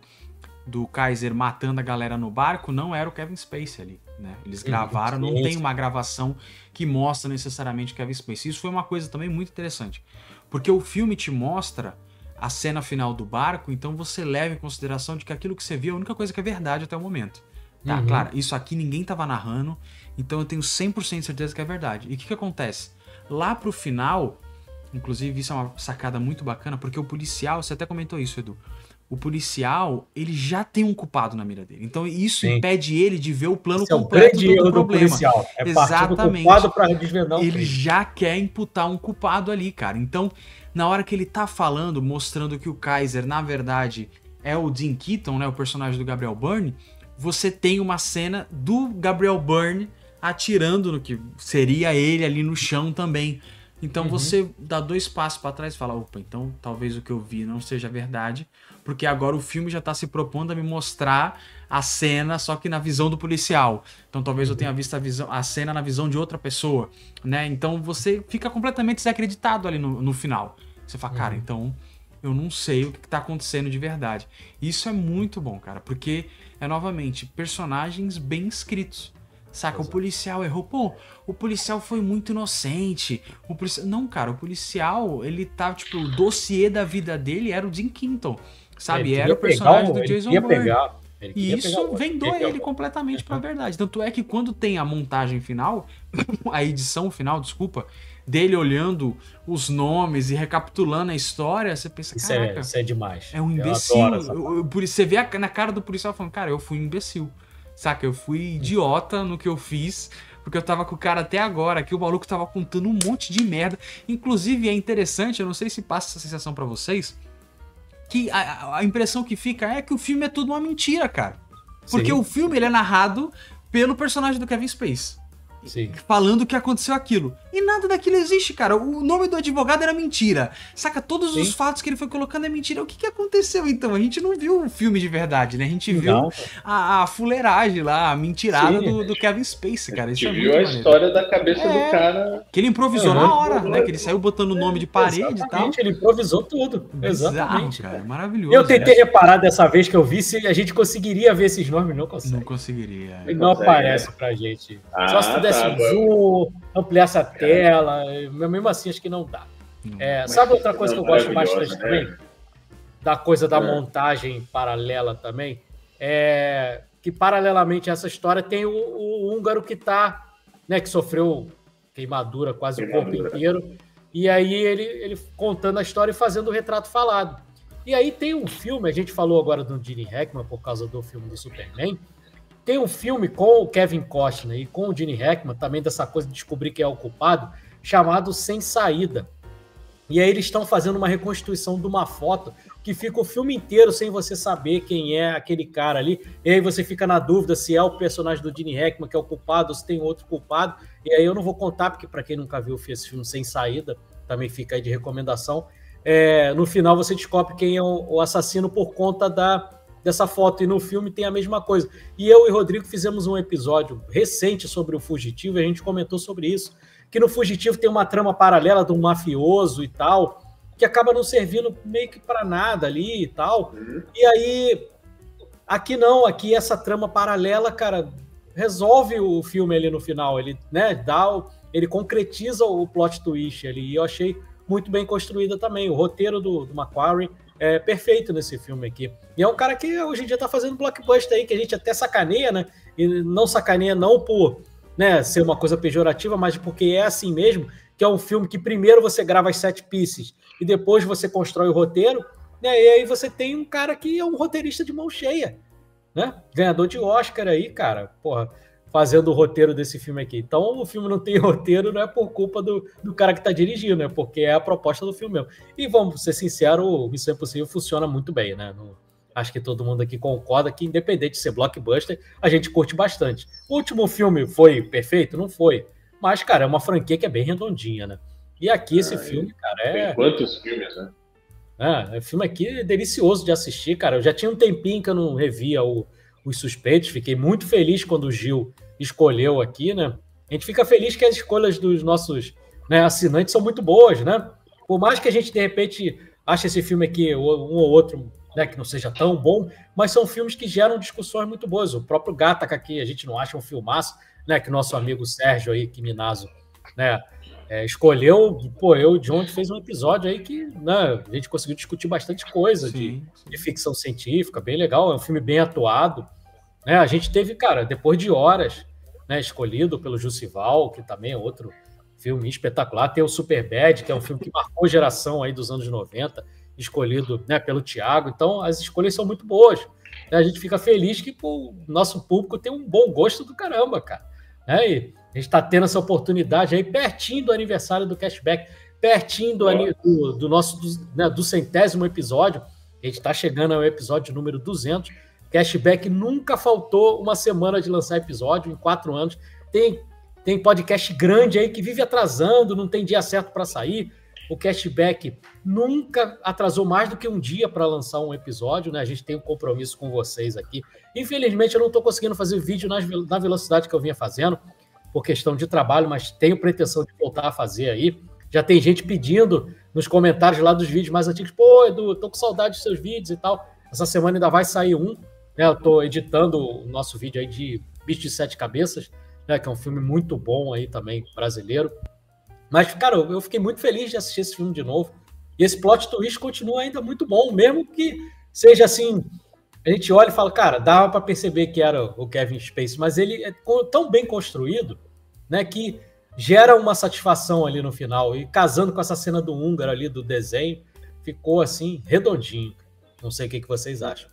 Kaiser matando a galera no barco não era o Kevin Spacey ali, né? Eles gravaram, não tem uma gravação que mostra necessariamente o Kevin Spacey. Isso foi uma coisa também muito interessante. Porque o filme te mostra a cena final do barco, então você leva em consideração de que aquilo que você viu é a única coisa que é verdade até o momento. Tá, claro, isso aqui ninguém tava narrando, então eu tenho 100% de certeza que é verdade. E o que acontece? Lá pro final, inclusive isso é uma sacada muito bacana, porque o policial, você até comentou isso, Edu, o policial, ele já tem um culpado na mira dele. Então isso impede ele de ver o plano completo do problema. Policial. Exatamente. Ele crime. Já quer imputar um culpado ali, cara. Então, na hora que ele tá falando, mostrando que o Kaiser, na verdade, é o Dean Keaton, né, o personagem do Gabriel Byrne, você tem uma cena do Gabriel Byrne atirando no que seria ele ali no chão também. Então você dá 2 passos para trás e fala, opa, então talvez o que eu vi não seja verdade, porque agora o filme já tá se propondo a me mostrar a cena, só que na visão do policial. Então talvez eu tenha visto a cena na visão de outra pessoa, né? Então você fica completamente desacreditado ali no final. Você fala, cara, então eu não sei o que tá acontecendo de verdade. Isso é muito bom, cara, porque novamente, personagens bem escritos. Saca? Exato. O policial errou. Pô, o policial foi muito inocente. Não, cara, o policial, ele tá, tipo, o dossiê da vida dele era o Dean Keaton, sabe? Era o personagem do Jason Bourne. E isso vendou ele completamente pra verdade. Tanto é que quando tem a montagem final, a edição final, desculpa, dele olhando os nomes e recapitulando a história, você pensa, caraca, isso é demais. É um imbecil. Você vê na cara do policial falando, cara, eu fui um imbecil. Saca? Eu fui idiota no que eu fiz, porque eu tava com o cara até agora, que o maluco tava contando um monte de merda. Inclusive, é interessante, eu não sei se passa essa sensação pra vocês, que a impressão que fica é que o filme é tudo uma mentira, cara. Porque o filme, ele é narrado pelo personagem do Kevin Spacey. Sim. falando que aconteceu aquilo. E nada daquilo existe, cara. O nome do advogado era mentira. Saca? Todos os fatos que ele foi colocando é mentira. O que aconteceu, então? A gente não viu o filme de verdade, né? A gente viu a fuleiragem lá, a mentirada do Kevin Spacey, cara. A Isso gente é viu muito a maneiro. história da cabeça do cara. Que ele improvisou na hora, né? Que ele saiu botando o nome de parede e tal. Exatamente, ele improvisou tudo. Bizarro, Exatamente. cara. Maravilhoso. Eu tentei reparar dessa vez que eu vi se a gente conseguiria ver esses nomes, não consegue. Não conseguiria. Não aparece pra gente. Só se tu desse um zoom, ampliasse a tela, mesmo assim acho que não dá. Sabe outra coisa que eu gosto bastante também? Da coisa da montagem paralela também? Que paralelamente a essa história tem o húngaro que tá, né, que sofreu queimadura quase o corpo inteiro. E aí ele contando a história e fazendo o retrato falado. E aí tem um filme, a gente falou agora do Gene Hackman por causa do filme do Superman. Tem um filme com o Kevin Costner e com o Gene Hackman, também dessa coisa de descobrir quem é o culpado, chamado Sem Saída. E aí eles estão fazendo uma reconstituição de uma foto que fica o filme inteiro sem você saber quem é aquele cara ali. E aí você fica na dúvida se é o personagem do Gene Hackman que é o culpado ou se tem outro culpado. E aí eu não vou contar, porque para quem nunca viu esse filme Sem Saída, também fica aí de recomendação. No final você descobre quem é o assassino por conta dessa foto, e no filme tem a mesma coisa. E eu e o Rodrigo fizemos um episódio recente sobre o Fugitivo, e a gente comentou sobre isso, que no Fugitivo tem uma trama paralela de um mafioso e tal, que acaba não servindo meio que para nada ali e tal. E aí, aqui não, aqui essa trama paralela, cara, resolve o filme ali no final, ele, né, ele concretiza o plot twist ali, e eu achei muito bem construída também. O roteiro do Macquarie é perfeito nesse filme aqui. E é um cara que hoje em dia tá fazendo blockbuster aí, que a gente até sacaneia, né? E não sacaneia não por, né, ser uma coisa pejorativa, mas porque é assim mesmo, que é um filme que primeiro você grava as 7 pieces e depois você constrói o roteiro, né? E aí você tem um cara que é um roteirista de mão cheia, né? Ganhador de Oscar aí, cara, porra, fazendo o roteiro desse filme aqui. Então, o filme não tem roteiro, não é por culpa do cara que está dirigindo, é porque é a proposta do filme mesmo. E vamos ser sinceros, o Missão Impossível funciona muito bem, né? Acho que todo mundo aqui concorda que, independente de ser blockbuster, a gente curte bastante. O último filme foi perfeito? Não foi. Mas, cara, é uma franquia que é bem redondinha, né? E aqui esse filme, cara, Tem quantos filmes, né? O filme aqui é delicioso de assistir, cara. Eu já tinha um tempinho que eu não revia Os Suspeitos, fiquei muito feliz quando o Gil escolheu aqui, né? A gente fica feliz que as escolhas dos nossos, né, assinantes são muito boas, né? Por mais que a gente, de repente, ache esse filme aqui, um ou outro, né, que não seja tão bom, mas são filmes que geram discussões muito boas. O próprio Gattaca aqui, a gente não acha um filmaço, né, que nosso amigo Sérgio aí, Quiminazo, né, escolheu. Pô, eu e o John fez um episódio aí que, né, a gente conseguiu discutir bastante coisa de ficção científica, bem legal, é um filme bem atuado, né? A gente teve, cara, depois de horas, né, escolhido pelo Jussival, que também é outro filme espetacular, tem o Superbad, que é um filme que marcou a geração aí dos anos 90, escolhido, né, pelo Thiago. Então as escolhas são muito boas, né? A gente fica feliz que o nosso público tem um bom gosto do caramba, cara, né? E a gente está tendo essa oportunidade aí pertinho do aniversário do Cashback, pertinho do nosso, né, do 100º episódio. A gente está chegando ao episódio número 200. Cashback nunca faltou uma semana de lançar episódio em 4 anos. Tem podcast grande aí que vive atrasando, não tem dia certo para sair. O Cashback nunca atrasou mais do que um dia para lançar um episódio, né? A gente tem um compromisso com vocês aqui. Infelizmente, eu não estou conseguindo fazer vídeo na velocidade que eu vinha fazendo, por questão de trabalho, mas tenho pretensão de voltar a fazer aí. Já tem gente pedindo nos comentários lá dos vídeos mais antigos: pô, Edu, tô com saudade dos seus vídeos e tal. Essa semana ainda vai sair um, né? Eu tô editando o nosso vídeo aí de Bicho de 7 Cabeças, né? Que é um filme muito bom aí também, brasileiro. Mas, cara, eu fiquei muito feliz de assistir esse filme de novo. E esse plot twist continua ainda muito bom, mesmo que seja assim, a gente olha e fala, cara, dava para perceber que era o Kevin Spacey, mas ele é tão bem construído, né, que gera uma satisfação ali no final. E casando com essa cena do húngaro ali, do desenho, ficou assim, redondinho. Não sei o que vocês acham.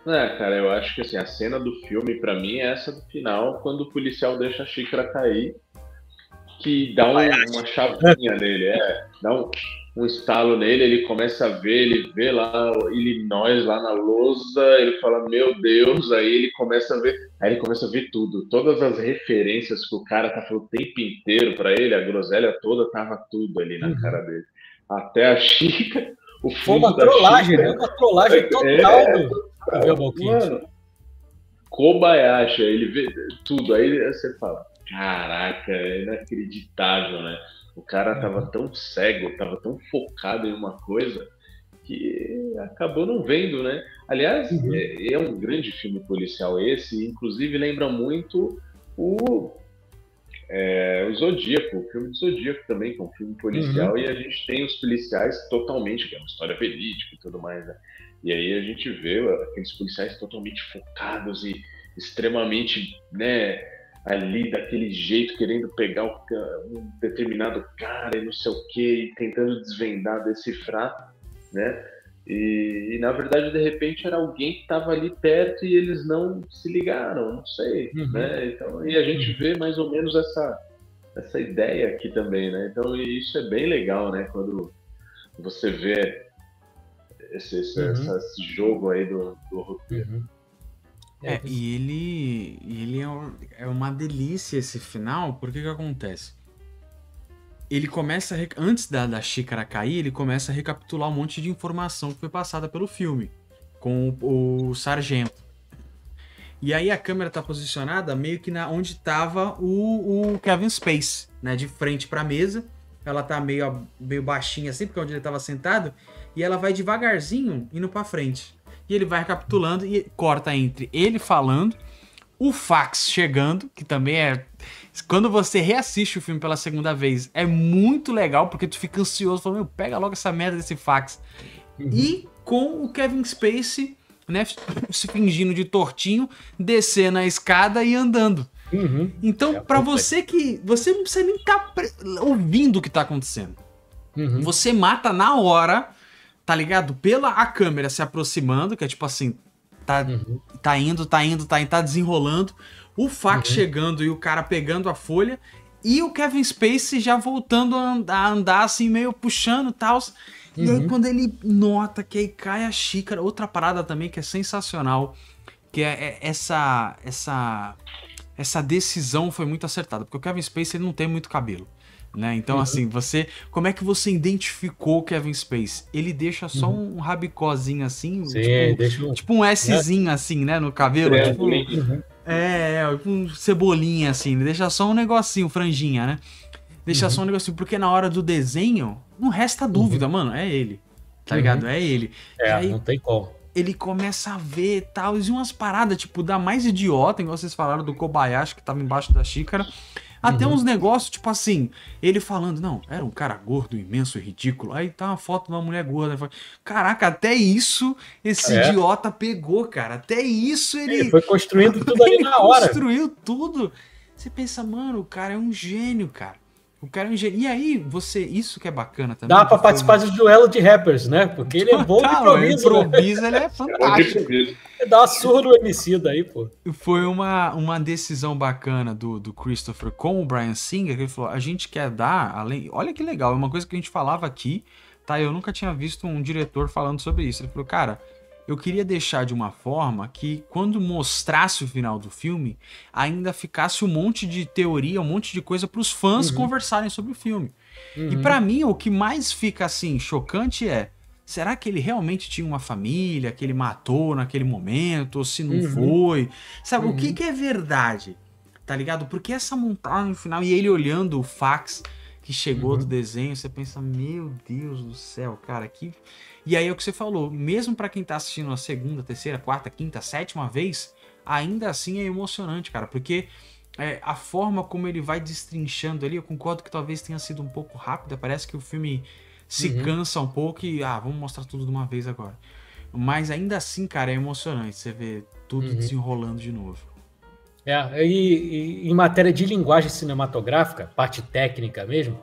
Cara, eu acho que assim, a cena do filme, pra mim, é essa do final, quando o policial deixa a xícara cair, que dá uma chavinha nele, um estalo nele, ele começa a ver, ele vê lá o Illinois lá na lousa, ele fala, meu Deus, aí ele começa a ver tudo, todas as referências que o cara tá falando o tempo inteiro pra ele, a groselha toda tava tudo ali na cara dele. Até a xícara, o fundo Foi uma da trollagem, xícara. né? Uma trollagem total do Verbal Kint. Mano, Kobayashi, ele vê tudo, aí você fala, caraca, é inacreditável, né? O cara tava tão cego, tava tão focado em uma coisa que acabou não vendo, né? Aliás, é um grande filme policial esse, inclusive lembra muito o Zodíaco, o filme do Zodíaco também, que é um filme policial, e a gente tem os policiais totalmente, que é uma história verídica e tudo mais, né? E aí a gente vê aqueles policiais totalmente focados e extremamente, né, ali daquele jeito, querendo pegar um determinado cara e não sei o que, e tentando desvendar, decifrar, né? E na verdade, de repente, era alguém que estava ali perto e eles não se ligaram, não sei, né? Então, e a gente vê mais ou menos essa ideia aqui também, né? Então, isso é bem legal, né? Quando você vê esse jogo aí do roteiro. E ele é uma delícia esse final, porque que acontece? Ele começa, antes da xícara cair, ele começa a recapitular um monte de informação que foi passada pelo filme, com o sargento. E aí a câmera tá posicionada meio que onde tava o Kevin Spacey, né, de frente pra mesa. Ela tá meio baixinha assim, porque é onde ele tava sentado, e ela vai devagarzinho indo pra frente. E ele vai recapitulando e corta entre ele falando, o fax chegando, que também é... Quando você reassiste o filme pela segunda vez, é muito legal, porque tu fica ansioso, falando, meu, pega logo essa merda desse fax. E com o Kevin Spacey, né, se fingindo de tortinho, descendo a escada e andando. Então, pra você que... Você não precisa nem estar ouvindo o que tá acontecendo. Você mata na hora, tá ligado? Pela a câmera se aproximando, que é tipo assim, tá indo, tá desenrolando, o fax chegando e o cara pegando a folha, e o Kevin Spacey já voltando a andar assim, meio puxando e tal. E aí quando ele nota que aí cai a xícara, outra parada também que é sensacional, que é essa decisão foi muito acertada, porque o Kevin Spacey ele não tem muito cabelo. Né? Então, assim, como é que você identificou o Kevin Spacey? Ele deixa só um rabicózinho assim, tipo um Szinho assim, né, no cabelo, tipo um cebolinha assim, ele deixa só um negocinho, franjinha, né? Deixa só um negocinho, porque na hora do desenho, não resta dúvida, mano, é ele, tá ligado? É ele. É, aí, não tem como. Ele começa a ver e tal, e umas paradas, tipo, da mais idiota, igual vocês falaram do Kobayashi, que tava embaixo da xícara, até uns negócios, tipo assim, ele falando, não, era um cara gordo, imenso e ridículo. Aí tá uma foto de uma mulher gorda. Caraca, até isso esse idiota pegou, cara. Até isso ele foi construindo tudo ali na hora. Ele construiu tudo. Você pensa, mano, o cara é um gênio, cara. O cara é um gênio. E aí, isso que é bacana também. Dá pra participar de duelo de rappers, né? Porque ele é bom de improviso. Ele é fantástico. Dá uma surra no MC daí, pô. Foi uma decisão bacana do Christopher com o Bryan Singer, que ele falou, a gente quer dar, além... Olha que legal, é uma coisa que a gente falava aqui, tá? Eu nunca tinha visto um diretor falando sobre isso. Ele falou, cara, eu queria deixar de uma forma que quando mostrasse o final do filme, ainda ficasse um monte de teoria, um monte de coisa pros fãs conversarem sobre o filme. E pra mim, o que mais fica, assim, chocante é, será que ele realmente tinha uma família que ele matou naquele momento, ou se não foi? Sabe, o que é verdade? Tá ligado? Porque essa montagem no final, e ele olhando o fax que chegou do desenho, você pensa, meu Deus do céu, cara, que... E aí é o que você falou, mesmo pra quem tá assistindo a segunda, terceira, quarta, quinta, sétima vez, ainda assim é emocionante, cara, porque a forma como ele vai destrinchando ali, eu concordo que talvez tenha sido um pouco rápida, parece que o filme se cansa um pouco e, vamos mostrar tudo de uma vez agora. Mas ainda assim, cara, é emocionante você ver tudo desenrolando de novo. E em matéria de linguagem cinematográfica, parte técnica mesmo,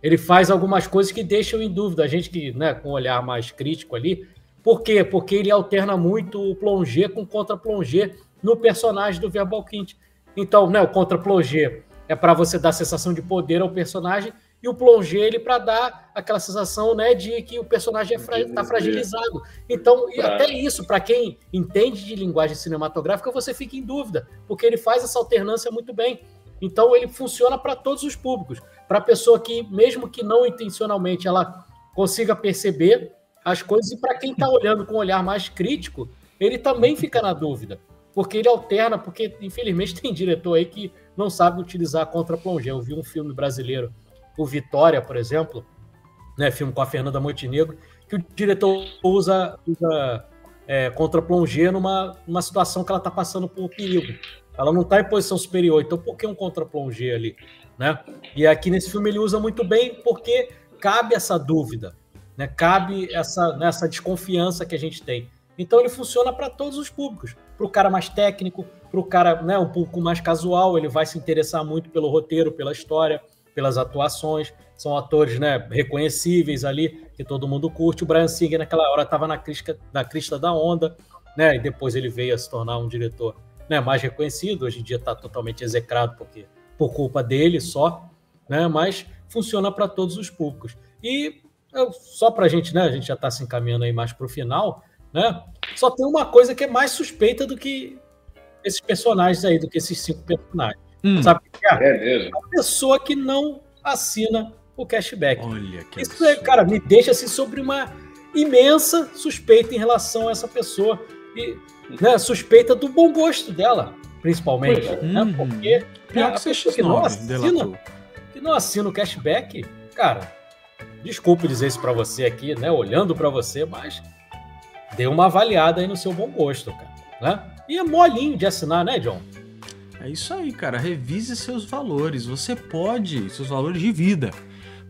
ele faz algumas coisas que deixam em dúvida a gente que, né, com um olhar mais crítico ali. Por quê? Porque ele alterna muito o plongé com contra-plongé no personagem do Verbal Kint. Então, né, o contra-plongé é para você dar a sensação de poder ao personagem e o plongé ele para dar aquela sensação, né, de que o personagem está fragilizado. Então, e até isso, para quem entende de linguagem cinematográfica, você fica em dúvida, porque ele faz essa alternância muito bem. Então, ele funciona para todos os públicos. Para a pessoa que, mesmo que não intencionalmente, ela consiga perceber as coisas, e para quem está olhando com um olhar mais crítico, ele também fica na dúvida, porque ele alterna, porque, infelizmente, tem diretor aí que não sabe utilizar contra-plongé. Eu vi um filme brasileiro, o Vitória, por exemplo, né, filme com a Fernanda Montenegro, que o diretor usa contra-plongé numa situação que ela está passando por perigo. Ela não está em posição superior, então por que um contra-plongé ali? Né? E aqui nesse filme ele usa muito bem, porque cabe essa dúvida, né? Cabe essa desconfiança que a gente tem. Então ele funciona para todos os públicos. Para o cara mais técnico, para o cara, né, um pouco mais casual, ele vai se interessar muito pelo roteiro, pela história, pelas atuações. São atores, né, reconhecíveis ali, que todo mundo curte. O Bryan Singer naquela hora estava na crista da onda, né, e depois ele veio a se tornar um diretor, né, mais reconhecido. Hoje em dia está totalmente execrado por culpa dele só, né, mas funciona para todos os públicos. E só para a gente, né, a gente já está se encaminhando aí mais para o final, né, só tem uma coisa que é mais suspeita do que esses personagens aí, do que esses 5 personagens. Sabe o que é? É mesmo. A pessoa que não assina o cashback. Olha que isso aí, cara, me deixa assim sobre uma imensa suspeita em relação a essa pessoa. E, né, suspeita do bom gosto dela, principalmente. Né, porque pior que a pessoa que não assina o cashback, cara, desculpe dizer isso pra você aqui, né, olhando pra você, mas dê uma avaliada aí no seu bom gosto, cara. Né? E é molinho de assinar, né, John? É isso aí, cara. Revise seus valores. Você pode, seus valores de vida.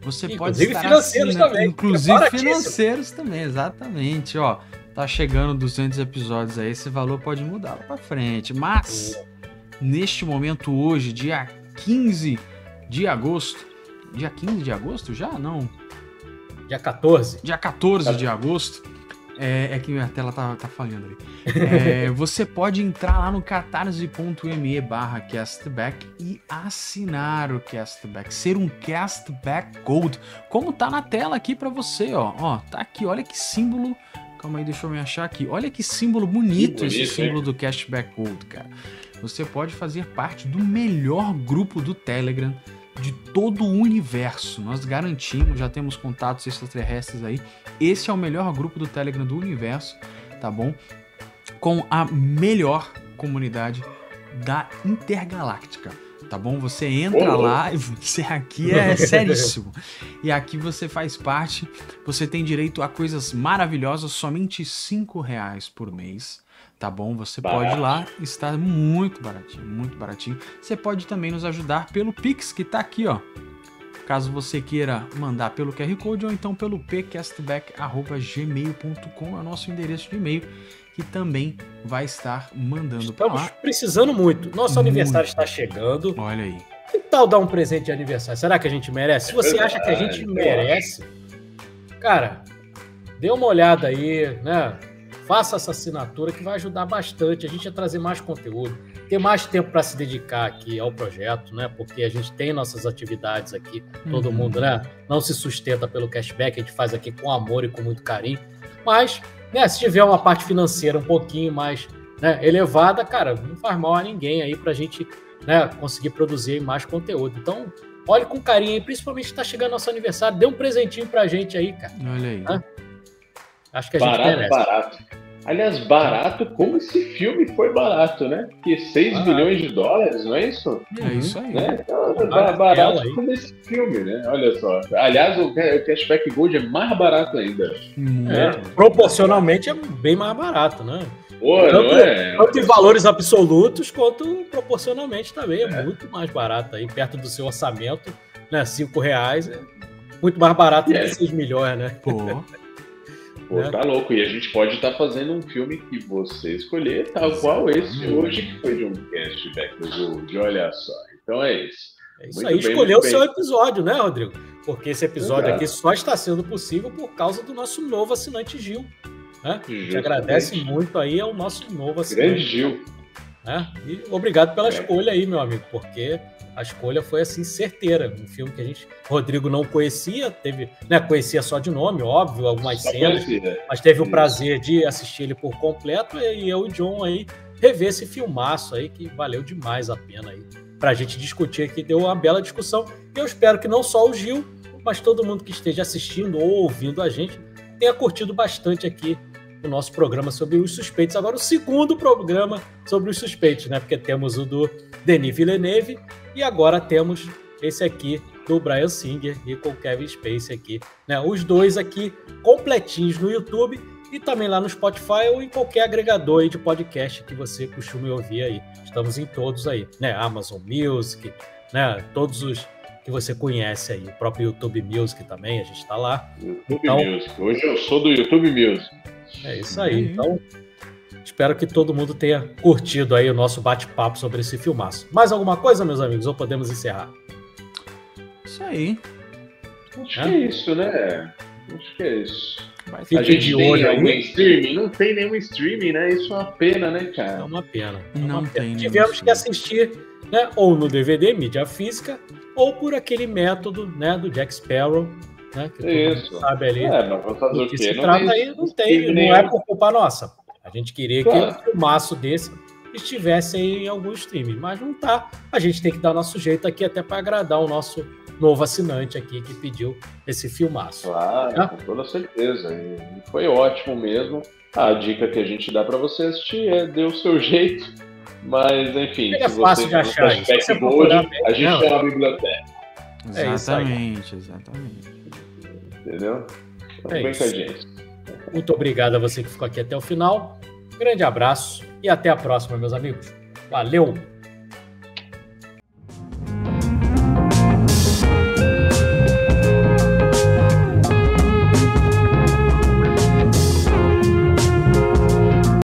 Você inclusive pode estar financeiros também. Inclusive financeiros também, exatamente. Ó, tá chegando 200 episódios aí, esse valor pode mudar lá pra frente. Mas, neste momento hoje, dia 15 de agosto... Dia 15 de agosto já? Não. Dia 14. Dia 14 de agosto. É que minha tela tá falhando ali. Você pode entrar lá no catarse.me/castback e assinar o Castback, ser um Castback Gold, como tá na tela aqui pra você, ó, tá aqui, olha que símbolo, calma aí, deixa eu me achar aqui, olha que símbolo bonito esse símbolo do Castback Gold, cara. Você pode fazer parte do melhor grupo do Telegram de todo o universo. Nós garantimos, já temos contatos extraterrestres aí. Esse é o melhor grupo do Telegram do universo, tá bom? Com a melhor comunidade da Intergaláctica, tá bom? Você entra lá e você aqui é seríssimo. E aqui você faz parte, você tem direito a coisas maravilhosas, somente R$5 por mês. Tá bom? Você pode ir lá, está muito baratinho, muito baratinho. Você pode também nos ajudar pelo Pix, que tá aqui, ó. Caso você queira mandar pelo QR Code ou então pelo pcastback@gmail.com, é o nosso endereço de e-mail, que também vai estar mandando para lá. Estamos precisando muito. Nosso aniversário está chegando. Olha aí. Que tal dar um presente de aniversário? Será que a gente merece? Se você acha que a gente merece, cara, dê uma olhada aí, né? Faça essa assinatura que vai ajudar bastante a gente a trazer mais conteúdo, ter mais tempo para se dedicar aqui ao projeto, né? Porque a gente tem nossas atividades aqui, todo mundo, né? Não se sustenta pelo cashback, a gente faz aqui com amor e com muito carinho. Mas, né, se tiver uma parte financeira um pouquinho mais, né, elevada, cara, não faz mal a ninguém aí pra gente, né, conseguir produzir mais conteúdo. Então, olhe com carinho aí, principalmente está chegando nosso aniversário, dê um presentinho pra gente aí, cara. Olha aí. Né? Acho que a gente merece. Barato. Aliás, barato como esse filme foi barato, né? Porque 6 bilhões de dólares, não é isso? É isso aí. Né? Então, barato como esse filme, né? Olha só. Aliás, o Cashback Gold é mais barato ainda. Proporcionalmente é bem mais barato, né? Pô, tanto em valores absolutos quanto proporcionalmente também é muito mais barato aí, perto do seu orçamento, né? R$5 é muito mais barato do que 6 milhões, né? Pô, tá louco. E a gente pode estar fazendo um filme que você escolher, tal qual esse hoje, que foi de um Cashback Gold. Olha só. Então é isso. É isso aí. Escolheu o seu episódio, né, Rodrigo? Porque esse episódio aqui só está sendo possível por causa do nosso novo assinante Gil. Né? A gente agradece muito aí ao nosso novo assinante. Grande Gil. né? E obrigado pela escolha aí, meu amigo, porque a escolha foi assim certeira. Um filme que a gente, Rodrigo não conhecia, teve, né, conhecia só de nome, óbvio, algumas cenas, mas teve o prazer de assistir ele por completo e eu e o John aí rever esse filmaço aí que valeu demais a pena aí pra gente discutir aqui, deu uma bela discussão. E eu espero que não só o Gil, mas todo mundo que esteja assistindo ou ouvindo a gente tenha curtido bastante aqui o nosso programa sobre os suspeitos. Agora o segundo programa sobre os suspeitos, né? Porque temos o do Denis Villeneuve e agora temos esse aqui do Bryan Singer e com o Kevin Spacey aqui, né? Os dois aqui completinhos no YouTube e também lá no Spotify ou em qualquer agregador aí de podcast que você costume ouvir aí. Estamos em todos aí, né? Amazon Music, né? Todos os que você conhece aí, o próprio YouTube Music também, a gente está lá. YouTube Music. Hoje eu sou do YouTube Music. É isso aí. Então, espero que todo mundo tenha curtido aí o nosso bate-papo sobre esse filmaço. Mais alguma coisa, meus amigos? Ou podemos encerrar? Isso aí. Acho que é isso, né? Acho que é isso. Fique a gente de tem olho algum aí. streaming? Não tem nenhum streaming, né? Isso é uma pena, né, cara? É uma pena. Não tem nenhum Tivemos que streaming. assistir, né, ou no DVD, mídia física, ou por aquele método, né, do Jack Sparrow, né, que todo mundo Isso. sabe ali Mas vamos fazer do o que quê? se trata aí, não é por culpa nossa. A gente queria que Claro. um filmaço desse estivesse aí em algum streaming, mas não tá. A gente tem que dar nosso jeito aqui até para agradar o nosso novo assinante aqui que pediu esse filmaço. Claro, Tá? com toda certeza. E foi ótimo mesmo. A dica que a gente dá para você assistir é dê o seu jeito. Mas, enfim, Ele é se fácil você de achar no isso. Se você Flashback procurar Gold, bem, a gente não. tem uma biblioteca. É isso aí. Exatamente. Entendeu? Então, É vem isso. com a gente. Muito obrigado a você que ficou aqui até o final. Grande abraço e até a próxima, meus amigos. Valeu!